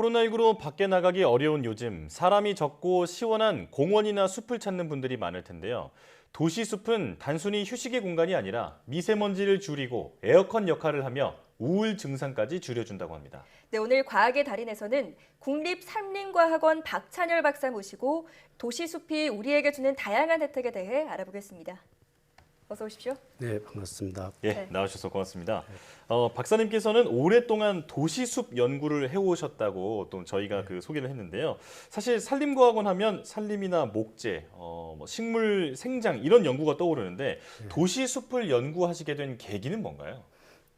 코로나19로 밖에 나가기 어려운 요즘 사람이 적고 시원한 공원이나 숲을 찾는 분들이 많을 텐데요. 도시 숲은 단순히 휴식의 공간이 아니라 미세먼지를 줄이고 에어컨 역할을 하며 우울 증상까지 줄여준다고 합니다. 네, 오늘 과학의 달인에서는 국립산림과학원 박찬열 박사 모시고 도시 숲이 우리에게 주는 다양한 혜택에 대해 알아보겠습니다. 어서 오십시오. 네, 반갑습니다. 예, 네. 나와주셔서 고맙습니다. 박사님께서는 오랫동안 도시숲 연구를 해오셨다고 또 저희가 그 소개를 했는데요. 사실 산림과학원 하면 산림이나 목재, 뭐 식물 생장 이런 연구가 떠오르는데 도시숲을 연구하시게 된 계기는 뭔가요?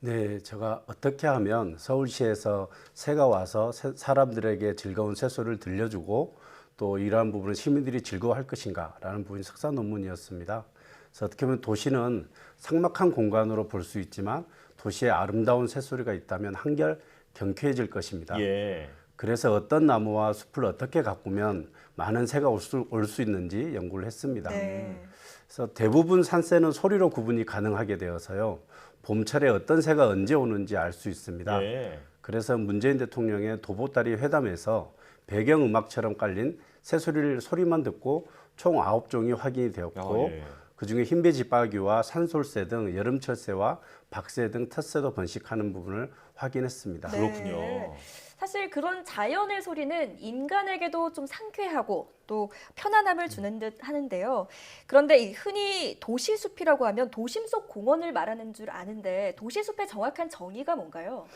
네, 제가 어떻게 하면 서울시에서 새가 와서 사람들에게 즐거운 새소리를 들려주고 또 이러한 부분을 시민들이 즐거워할 것인가라는 부분이 석사 논문이었습니다. 그래서 어떻게 보면 도시는 삭막한 공간으로 볼 수 있지만 도시에 아름다운 새소리가 있다면 한결 경쾌해질 것입니다. 예. 그래서 어떤 나무와 숲을 어떻게 가꾸면 많은 새가 올 수 있는지 연구를 했습니다. 네. 그래서 대부분 산새는 소리로 구분이 가능하게 되어서요. 봄철에 어떤 새가 언제 오는지 알 수 있습니다. 예. 그래서 문재인 대통령의 도보다리 회담에서 배경음악처럼 깔린 소리만 듣고 총 9종이 확인이 되었고 예. 그중에 흰배지바귀와 산솔새 등 여름철새와 박새 등 텃새도 번식하는 부분을 확인했습니다. 네. 그렇군요. 사실 그런 자연의 소리는 인간에게도 좀 상쾌하고 또 편안함을 주는 듯 하는데요. 그런데 흔히 도시숲이라고 하면 도심 속 공원을 말하는 줄 아는데 도시숲의 정확한 정의가 뭔가요?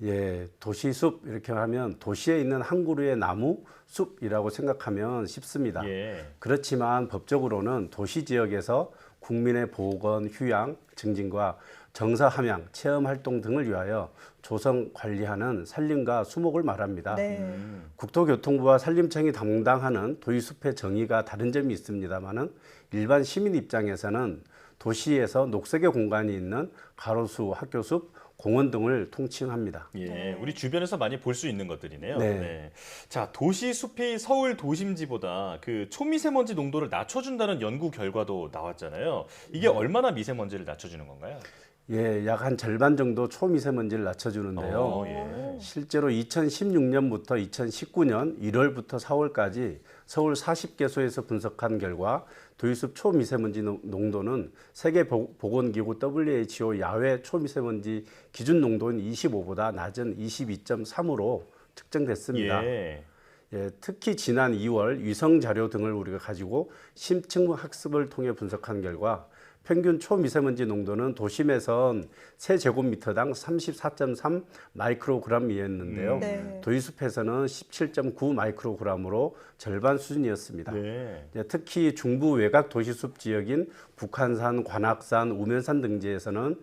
예, 도시숲 이렇게 하면 도시에 있는 한 그루의 나무 숲이라고 생각하면 쉽습니다. 예. 그렇지만 법적으로는 도시 지역에서 국민의 보건, 휴양, 증진과 정서 함양, 체험 활동 등을 위하여 조성 관리하는 산림과 수목을 말합니다. 네. 국토교통부와 산림청이 담당하는 도시숲의 정의가 다른 점이 있습니다만은 일반 시민 입장에서는 도시에서 녹색의 공간이 있는 가로수, 학교숲, 공원 등을 통칭합니다. 예, 네. 우리 주변에서 많이 볼 수 있는 것들이네요. 네. 자, 도시 숲이 서울 도심지보다 그 초미세먼지 농도를 낮춰준다는 연구 결과도 나왔잖아요. 이게 얼마나 미세먼지를 낮춰주는 건가요? 예, 약 한 절반 정도 초미세먼지를 낮춰주는데요. 예. 실제로 2016년부터 2019년 1월부터 4월까지 서울 40개소에서 분석한 결과 도시숲 초미세먼지 농도는 세계보건기구 WHO 야외 초미세먼지 기준 농도인 25보다 낮은 22.3으로 측정됐습니다. 예. 예, 특히 지난 2월 위성 자료 등을 우리가 가지고 심층 학습을 통해 분석한 결과 평균 초미세먼지 농도는 도심에선 세제곱미터당 34.3 마이크로그램이었는데요. 네. 도시숲에서는 17.9 마이크로그램으로 절반 수준이었습니다. 네. 특히 중부 외곽 도시숲 지역인 북한산, 관악산, 우면산 등지에서는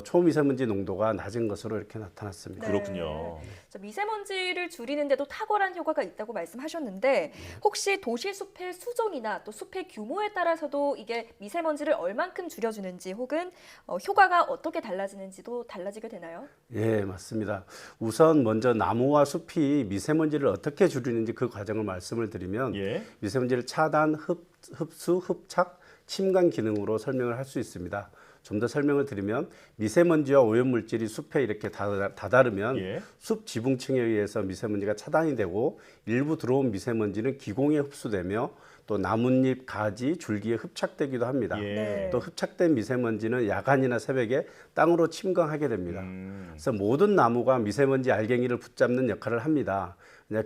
초미세먼지 농도가 낮은 것으로 이렇게 나타났습니다. 네. 그렇군요. 자, 미세먼지를 줄이는데도 탁월한 효과가 있다고 말씀하셨는데 혹시 도시 숲의 수종이나 또 숲의 규모에 따라서도 이게 미세먼지를 얼만큼 줄여주는지 혹은 효과가 어떻게 달라지는지도 달라지게 되나요? 예, 맞습니다. 우선 먼저 나무와 숲이 미세먼지를 어떻게 줄이는지 그 과정을 말씀을 드리면 예. 미세먼지를 차단, 흡수, 흡착, 침간 기능으로 설명을 할 수 있습니다. 좀 더 설명을 드리면 미세먼지와 오염물질이 숲에 이렇게 다다르면 예. 숲 지붕층에 의해서 미세먼지가 차단이 되고 일부 들어온 미세먼지는 기공에 흡수되며 또 나뭇잎, 가지, 줄기에 흡착되기도 합니다. 예. 네. 또 흡착된 미세먼지는 야간이나 새벽에 땅으로 침광하게 됩니다. 그래서 모든 나무가 미세먼지 알갱이를 붙잡는 역할을 합니다.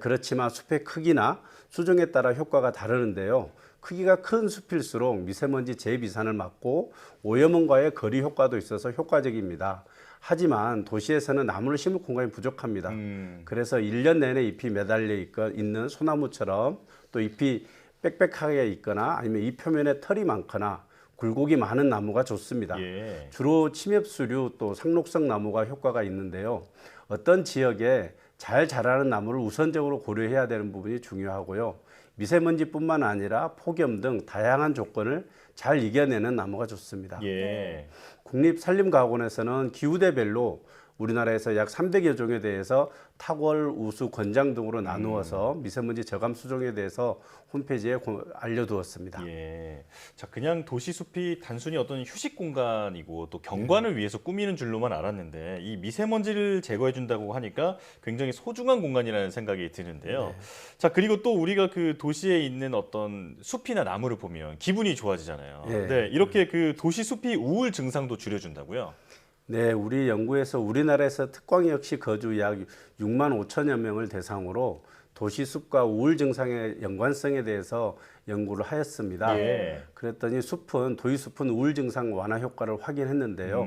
그렇지만 숲의 크기나 수종에 따라 효과가 다르는데요. 크기가 큰 숲일수록 미세먼지 재비산을 막고 오염원과의 거리 효과도 있어서 효과적입니다. 하지만 도시에서는 나무를 심을 공간이 부족합니다. 그래서 1년 내내 잎이 매달려 있는 소나무처럼 또 잎이 빽빽하게 있거나 아니면 잎 표면에 털이 많거나 굴곡이 많은 나무가 좋습니다. 예. 주로 침엽수류 또 상록성 나무가 효과가 있는데요. 어떤 지역에 잘 자라는 나무를 우선적으로 고려해야 되는 부분이 중요하고요. 미세먼지뿐만 아니라 폭염 등 다양한 조건을 잘 이겨내는 나무가 좋습니다. 예. 국립산림과학원에서는 기후대별로 우리나라에서 약 300여 종에 대해서 탁월, 우수, 권장 등으로 나누어서 미세먼지 저감 수종에 대해서 홈페이지에 알려두었습니다. 예. 자, 그냥 도시 숲이 단순히 어떤 휴식 공간이고 또 경관을 위해서 꾸미는 줄로만 알았는데 이 미세먼지를 제거해 준다고 하니까 굉장히 소중한 공간이라는 생각이 드는데요. 자, 그리고 또 우리가 그 도시에 있는 어떤 숲이나 나무를 보면 기분이 좋아지잖아요. 예. 네, 이렇게 그 도시 숲이 우울 증상도 줄여준다고요? 네, 우리 연구에서 우리나라에서 특광 역시 거주 약 6만 5천여 명을 대상으로 도시숲과 우울 증상의 연관성에 대해서 연구를 하였습니다. 예. 그랬더니 도시숲은 우울 증상 완화 효과를 확인했는데요.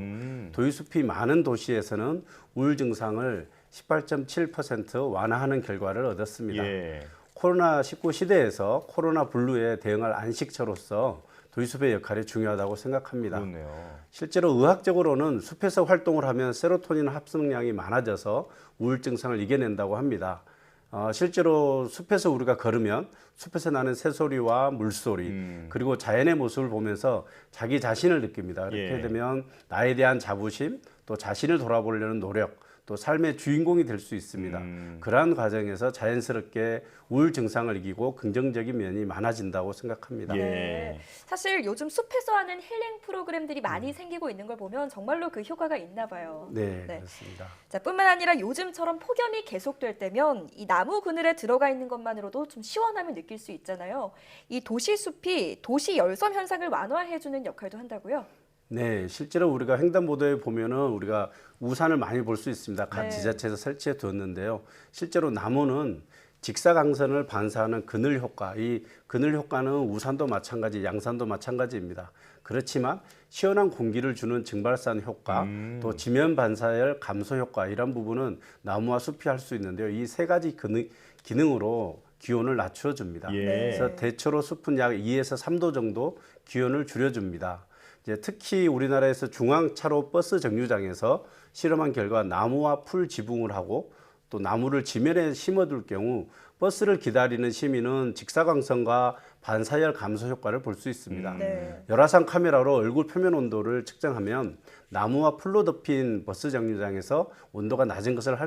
도시숲이 많은 도시에서는 우울 증상을 18.7% 완화하는 결과를 얻었습니다. 예. 코로나19 시대에서 코로나 블루에 대응할 안식처로서 도시숲의 역할이 중요하다고 생각합니다. 그렇네요. 실제로 의학적으로는 숲에서 활동을 하면 세로토닌 합성량이 많아져서 우울 증상을 이겨낸다고 합니다. 실제로 숲에서 우리가 걸으면 숲에서 나는 새소리와 물소리 그리고 자연의 모습을 보면서 자기 자신을 느낍니다. 이렇게 예. 되면 나에 대한 자부심 또 자신을 돌아보려는 노력 또 삶의 주인공이 될 수 있습니다. 그러한 과정에서 자연스럽게 우울 증상을 이기고 긍정적인 면이 많아진다고 생각합니다. 예. 네. 사실 요즘 숲에서 하는 힐링 프로그램들이 많이 생기고 있는 걸 보면 정말로 그 효과가 있나 봐요. 네, 네. 그렇습니다. 자, 뿐만 아니라 요즘처럼 폭염이 계속될 때면 이 나무 그늘에 들어가 있는 것만으로도 좀 시원함을 느낄 수 있잖아요. 이 도시 숲이 도시 열섬 현상을 완화해주는 역할도 한다고요? 네, 실제로 우리가 횡단보도에 보면은 우리가 우산을 많이 볼 수 있습니다. 각 네. 지자체에서 설치해 두었는데요. 실제로 나무는 직사광선을 반사하는 그늘 효과, 이 그늘 효과는 우산도 마찬가지, 양산도 마찬가지입니다. 그렇지만 시원한 공기를 주는 증발산 효과, 또 지면 반사열 감소 효과 이런 부분은 나무와 숲이 할 수 있는데요. 이 세 가지 기능으로 기온을 낮춰 줍니다. 예. 그래서 대체로 숲은 약 2에서 3도 정도 기온을 줄여줍니다. 이제 특히 우리나라에서 중앙차로 버스 정류장에서 실험한 결과 나무와 풀 지붕을 하고 또 나무를 지면에 심어둘 경우 버스를 기다리는 시민은 직사광선과 반사열 감소 효과를 볼 수 있습니다. 네. 열화상 카메라로 얼굴 표면 온도를 측정하면 나무와 풀로 덮인 버스 정류장에서 온도가 낮은 것을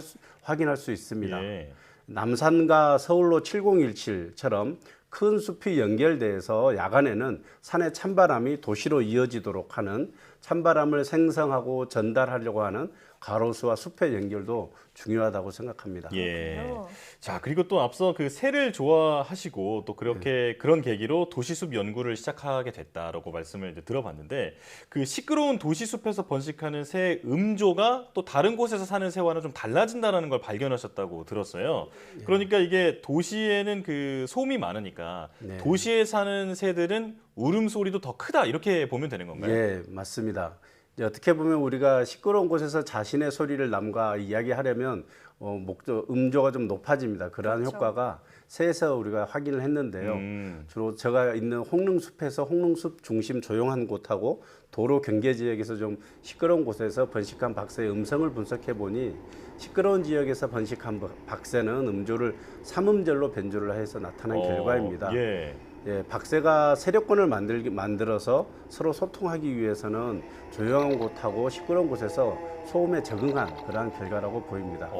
확인할 수 있습니다. 예. 남산과 서울로 7017처럼 큰 숲이 연결돼서 야간에는 산의 찬바람이 도시로 이어지도록 하는 찬바람을 생성하고 전달하려고 하는 가로수와 숲의 연결도 중요하다고 생각합니다. 예. 그렇군요. 자, 그리고 또 앞서 그 새를 좋아하시고 또 그렇게 그런 계기로 도시숲 연구를 시작하게 됐다라고 말씀을 이제 들어봤는데 그 시끄러운 도시숲에서 번식하는 새의 음조가 또 다른 곳에서 사는 새와는 좀 달라진다라는 걸 발견하셨다고 들었어요. 그러니까 이게 도시에는 그 소음이 많으니까 네. 도시에 사는 새들은 울음소리도 더 크다 이렇게 보면 되는 건가요? 예, 맞습니다. 이제 어떻게 보면 우리가 시끄러운 곳에서 자신의 소리를 남과 이야기하려면 음조가 좀 높아집니다. 그러한 그렇죠. 효과가 새에서 우리가 확인을 했는데요. 주로 제가 있는 홍릉숲에서 홍릉숲 중심 조용한 곳하고 도로 경계 지역에서 좀 시끄러운 곳에서 번식한 박새의 음성을 분석해 보니 시끄러운 지역에서 번식한 박새는 음조를 3음절로 변조를 해서 나타난 결과입니다. 예. 예, 박새가 세력권을 만들어서 서로 소통하기 위해서는 조용한 곳하고 시끄러운 곳에서 소음에 적응한 그러한 결과라고 보입니다.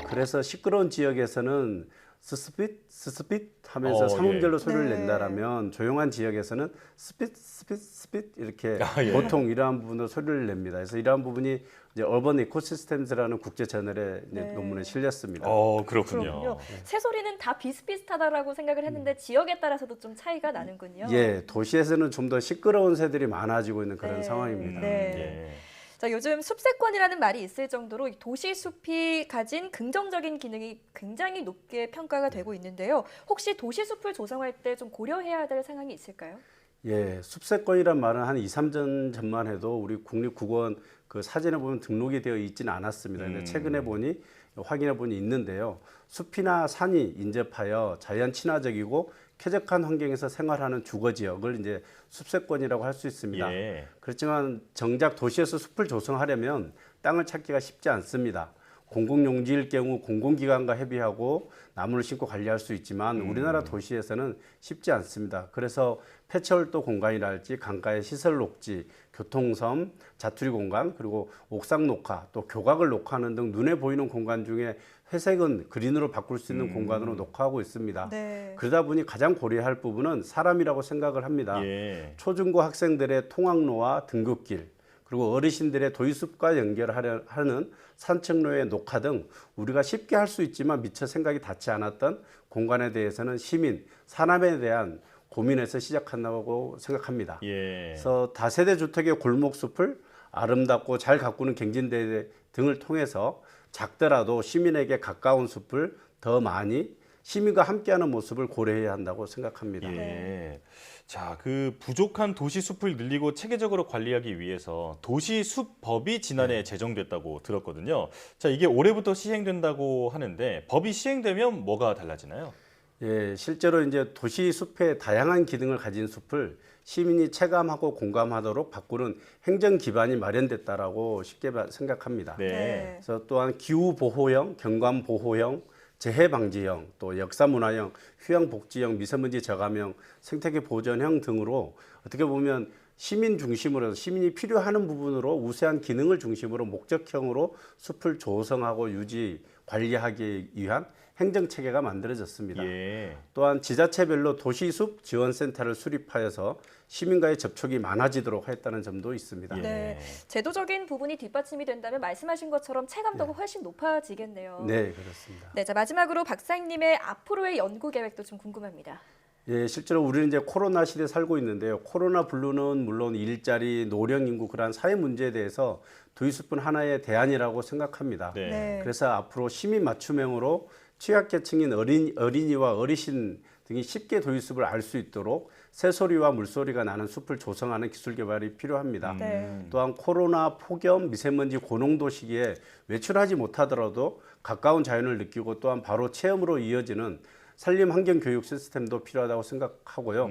그래서 시끄러운 지역에서는 스스핏 하면서 삼음절로 소리를 네. 낸다라면 조용한 지역에서는 스핏 이렇게 예. 보통 이러한 부분으로 소리를 냅니다. 그래서 이러한 부분이 이제 얼번 이코시스템즈라는 국제 저널의 이제 네. 논문에 실렸습니다. 그렇군요. 그렇군요. 새소리는 다 비슷비슷하다라고 생각을 했는데 지역에 따라서도 좀 차이가 나는군요. 예, 도시에서는 좀 더 시끄러운 새들이 많아지고 있는 그런 네. 상황입니다. 네. 예. 자, 요즘 숲세권이라는 말이 있을 정도로 이 도시 숲이 가진 긍정적인 기능이 굉장히 높게 평가가 되고 있는데요. 혹시 도시 숲을 조성할 때 좀 고려해야 될 상황이 있을까요? 예, 숲세권이란 말은 한 2, 3년 전만 해도 우리 국립국원 그 사진에 보면 등록이 되어 있지는 않았습니다. 근데 최근에 보니 확인해 보니 있는데요. 숲이나 산이 인접하여 자연 친화적이고 쾌적한 환경에서 생활하는 주거 지역을 이제 숲세권이라고 할 수 있습니다. 예. 그렇지만 정작 도시에서 숲을 조성하려면 땅을 찾기가 쉽지 않습니다. 공공용지일 경우 공공기관과 협의하고 나무를 심고 관리할 수 있지만 우리나라 도시에서는 쉽지 않습니다. 그래서 폐철도 공간이랄지 강가의 시설 녹지, 교통섬, 자투리 공간, 그리고 옥상 녹화, 또 교각을 녹화하는 등 눈에 보이는 공간 중에 회색은 그린으로 바꿀 수 있는 공간으로 녹화하고 있습니다. 네. 그러다 보니 가장 고려할 부분은 사람이라고 생각을 합니다. 예. 초중고 학생들의 통학로와 등굣길, 그리고 어르신들의 도의숲과 연결하는 산책로의 녹화 등 우리가 쉽게 할 수 있지만 미처 생각이 닿지 않았던 공간에 대해서는 시민, 사람에 대한 고민에서 시작한다고 생각합니다. 예. 그래서 다세대 주택의 골목숲을 아름답고 잘 가꾸는 갱신대 등을 통해서 작더라도 시민에게 가까운 숲을 더 많이 시민과 함께하는 모습을 고려해야 한다고 생각합니다. 예. 자, 그 부족한 도시 숲을 늘리고 체계적으로 관리하기 위해서 도시숲법이 지난해 제정됐다고 들었거든요. 자, 이게 올해부터 시행된다고 하는데 법이 시행되면 뭐가 달라지나요? 예, 실제로 이제 도시 숲의 다양한 기능을 가진 숲을 시민이 체감하고 공감하도록 바꾸는 행정 기반이 마련됐다라고 쉽게 생각합니다. 네. 그래서 또한 기후 보호형, 경관 보호형, 재해 방지형, 또 역사 문화형, 휴양 복지형, 미세먼지 저감형, 생태계 보전형 등으로 어떻게 보면 시민 중심으로 해서 시민이 필요하는 부분으로 우세한 기능을 중심으로 목적형으로 숲을 조성하고 유지, 관리하기 위한 행정 체계가 만들어졌습니다. 예. 또한 지자체별로 도시숲 지원센터를 수립하여서 시민과의 접촉이 많아지도록 했다는 점도 있습니다. 예. 네. 제도적인 부분이 뒷받침이 된다면 말씀하신 것처럼 체감도가 훨씬 높아지겠네요. 네, 그렇습니다. 네, 자 마지막으로 박사님의 앞으로의 연구 계획도 좀 궁금합니다. 예, 실제로 우리는 이제 코로나 시대에 살고 있는데요. 코로나 블루는 물론 일자리, 노령 인구 그러한 사회 문제에 대해서 도시숲은 하나의 대안이라고 생각합니다. 네. 네. 그래서 앞으로 시민 맞춤형으로 취약계층인 어린이와 어르신 등이 쉽게 도시숲을 알 수 있도록 새소리와 물소리가 나는 숲을 조성하는 기술 개발이 필요합니다. 네. 또한 코로나, 폭염, 미세먼지 고농도 시기에 외출하지 못하더라도 가까운 자연을 느끼고 또한 바로 체험으로 이어지는 산림 환경 교육 시스템도 필요하다고 생각하고요.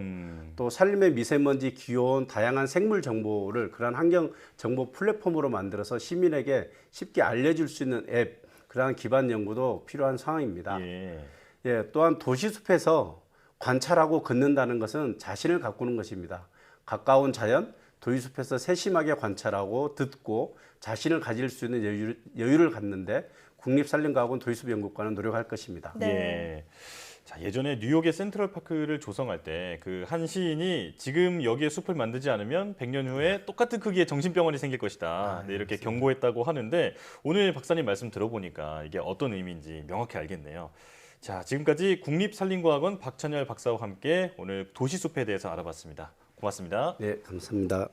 또 산림의 미세먼지, 기온, 다양한 생물 정보를 그러한 환경 정보 플랫폼으로 만들어서 시민에게 쉽게 알려줄 수 있는 앱, 그러한 기반 연구도 필요한 상황입니다. 예. 예, 또한 도시숲에서 관찰하고 걷는다는 것은 자신을 가꾸는 것입니다. 가까운 자연, 도시숲에서 세심하게 관찰하고 듣고 자신을 가질 수 있는 여유를 갖는데 국립산림과학원 도시숲연구과는 노력할 것입니다. 네. 예. 자, 예전에 뉴욕의 센트럴파크를 조성할 때 그 한 시인이 지금 여기에 숲을 만들지 않으면 100년 후에 똑같은 크기의 정신병원이 생길 것이다. 네, 이렇게 경고했다고 하는데 오늘 박사님 말씀 들어보니까 이게 어떤 의미인지 명확히 알겠네요. 자, 지금까지 국립산림과학원 박찬열 박사와 함께 오늘 도시숲에 대해서 알아봤습니다. 고맙습니다. 네, 감사합니다.